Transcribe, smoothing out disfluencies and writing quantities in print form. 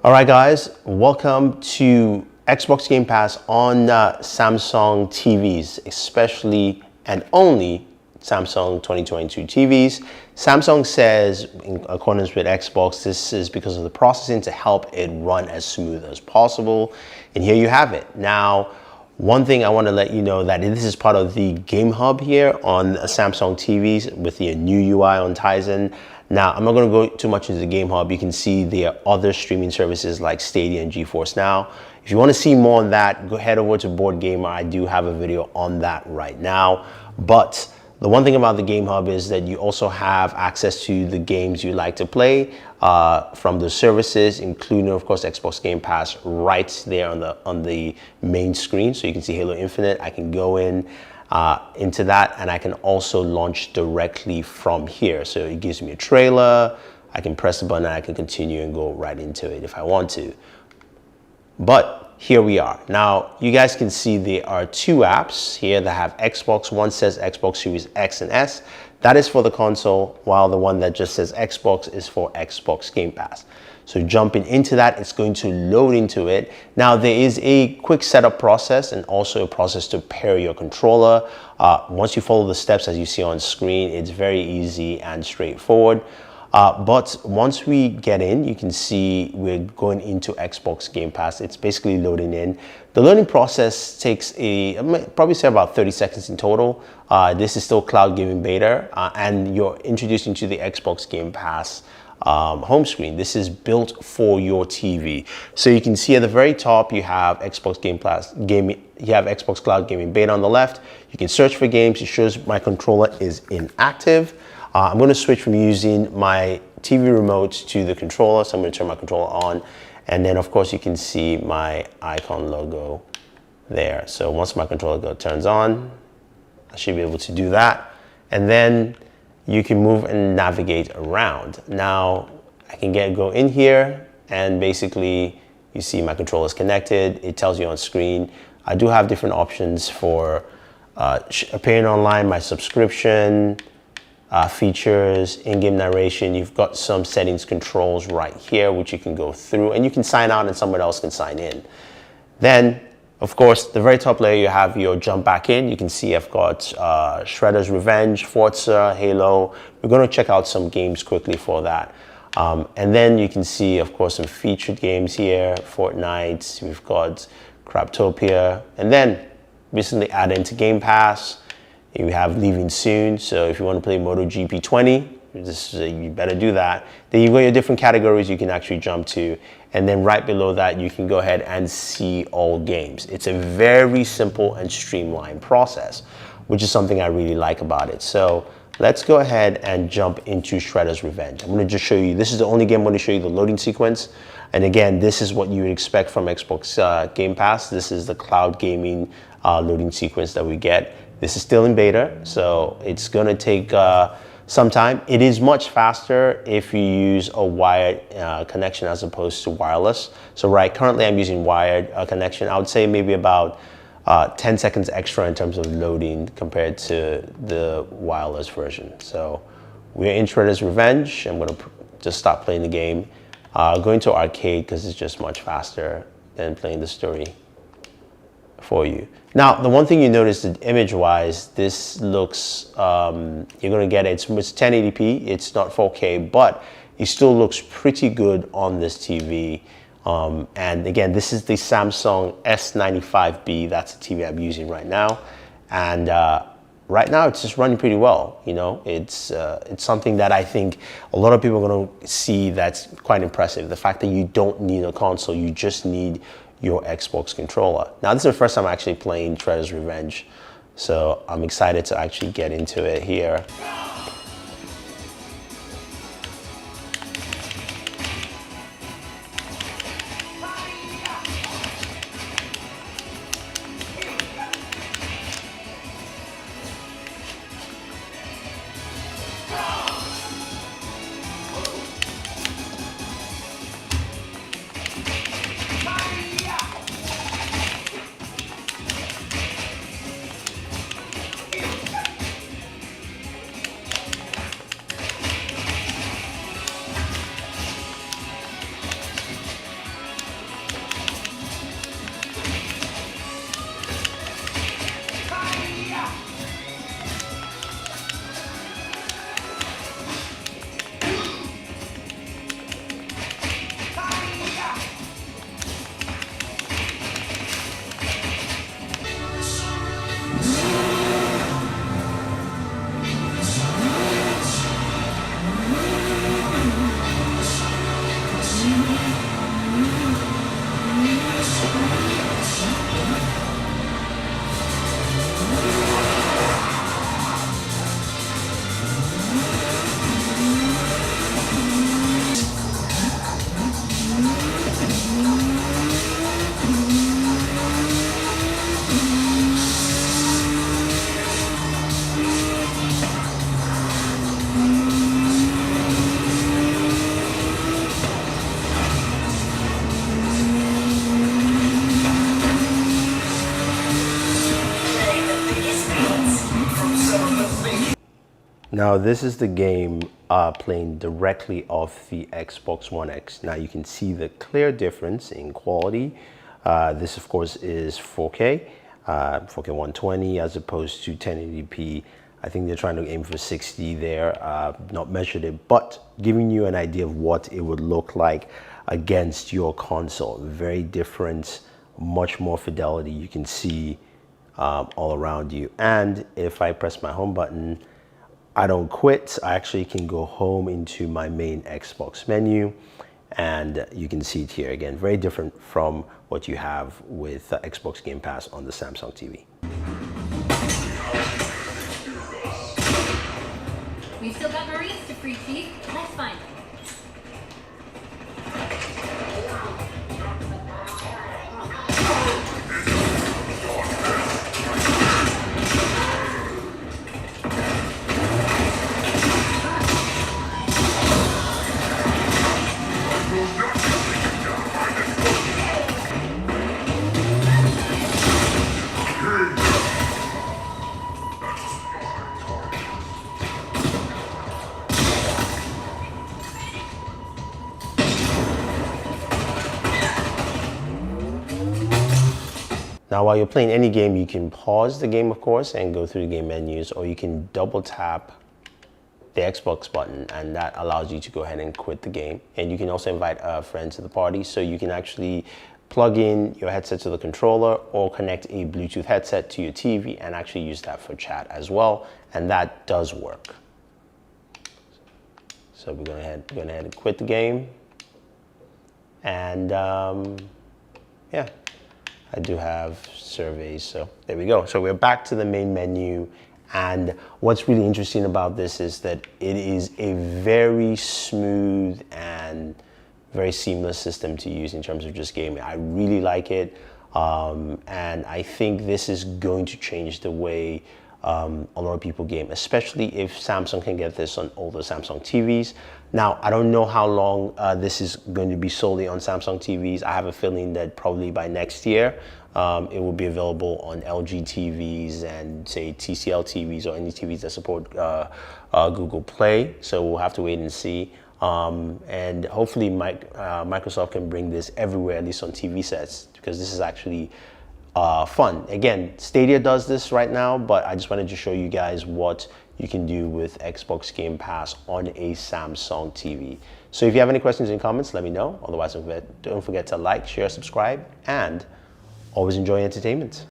All right, guys, welcome to Xbox Game Pass on Samsung TVs, especially and only Samsung 2022 TVs. Samsung says, in accordance with Xbox, this is because of the processing to help it run as smooth as possible. And here you have it. Now, one thing I want to let you know that this is part of the Game Hub here on Samsung TVs with the new UI on Tizen. Now, I'm not going to go too much into the Game Hub. You can see there are other streaming services like Stadia and GeForce Now. If you want to see more on that, go head over to Board Gamer. I do have a video on that right now. But the one thing about the Game Hub is that you also have access to the games you like to play from the services, including, of course, Xbox Game Pass right there on the main screen. So you can see Halo Infinite. I can go into that, and I can also launch directly from here. So it gives me a trailer. I can press the button and I can continue and go right into it if I want to. But here we are. Now, you guys can see there are two apps here that have Xbox. One says Xbox Series X and S. That is for the console, while the one that just says Xbox is for Xbox Game Pass. So jumping into that, it's going to load into it. Now, there is a quick setup process and also a process to pair your controller. Once you follow the steps as you see on screen, it's very easy and straightforward. But once we get in, you can see we're going into Xbox Game Pass. It's basically loading in. The loading process takes probably say about 30 seconds in total. This is still cloud gaming beta, and you're introduced into the Xbox Game Pass home screen. This is built for your TV. So you can see at the very top, you have Xbox Game Pass gaming. You have Xbox Cloud Gaming Beta on the left. You can search for games. It shows my controller is inactive. I'm going to switch from using my TV remote to the controller. So I'm going to turn my controller on. And then, of course, you can see my icon logo there. So once my controller turns on, I should be able to do that. And then you can move and navigate around. Now, I can go in here, and basically, you see my controller is connected. It tells you on screen. I do have different options for appearing online, my subscription, features, in-game narration. You've got some settings controls right here, which you can go through, and you can sign out and someone else can sign in. Then, of course, the very top layer, you have your jump back in. You can see I've got Shredder's Revenge, Forza, Halo. We're going to check out some games quickly for that. And then you can see, of course, some featured games here, Fortnite. We've got Craptopia. And then recently added into Game Pass, you have Leaving Soon. So if you want to play MotoGP 20, you better do that. Then you've got your different categories you can actually jump to. And then right below that, you can go ahead and see all games. It's a very simple and streamlined process, which is something I really like about it. So let's go ahead and jump into Shredder's Revenge. I'm going to just show you, this is the only game I'm going to show you the loading sequence. And again, this is what you would expect from Xbox Game Pass. This is the cloud gaming loading sequence that we get. This is still in beta, so it's going to take some time. It is much faster if you use a wired connection as opposed to wireless. So currently I'm using wired connection. I would say maybe about 10 seconds extra in terms of loading compared to the wireless version. So we're in Shredder's Revenge. I'm going to just stop playing the game. Going to arcade because it's just much faster than playing the story for you. Now, the one thing you notice that image-wise, this looks, you're going to get it. It's 1080p. It's not 4K, but it still looks pretty good on this TV. And again, this is the Samsung S95B. That's the TV I'm using right now. And right now, it's just running pretty well. You know, it's something that I think a lot of people are going to see that's quite impressive. The fact that you don't need a console, you just need your Xbox controller. Now, this is the first time I'm actually playing Shredder's Revenge, so I'm excited to actually get into it here. Now this is the game playing directly off the Xbox One X. Now you can see the clear difference in quality. This of course is 4K, 4K 120 as opposed to 1080p. I think they're trying to aim for 60 there, not measured it, but giving you an idea of what it would look like against your console. Very different, much more fidelity you can see all around you. And if I press my home button, I don't quit. I actually can go home into my main Xbox menu, and you can see it here again. Very different from what you have with Xbox Game Pass on the Samsung TV. We've still got Marines to free, Chief. Let's find them. Now, while you're playing any game, you can pause the game, of course, and go through the game menus, or you can double tap the Xbox button, and that allows you to go ahead and quit the game. And you can also invite a friend to the party, so you can actually plug in your headset to the controller or connect a Bluetooth headset to your TV and actually use that for chat as well, and that does work. So we're going ahead and quit the game, and yeah. I do have surveys, so there we go. So we're back to the main menu, and what's really interesting about this is that it is a very smooth and very seamless system to use in terms of just gaming. I really like it, and I think this is going to change the way a lot of people game, especially if Samsung can get this on older Samsung TVs. Now, I don't know how long this is going to be solely on Samsung TVs. I have a feeling that probably by next year, it will be available on LG TVs and say TCL TVs or any TVs that support Google Play. So we'll have to wait and see. And hopefully Microsoft can bring this everywhere, at least on TV sets, because this is actually fun. Again, Stadia does this right now, but I just wanted to show you guys what you can do with Xbox Game Pass on a Samsung TV. So if you have any questions in comments, let me know. Otherwise, don't forget to like, share, subscribe, and always enjoy entertainment.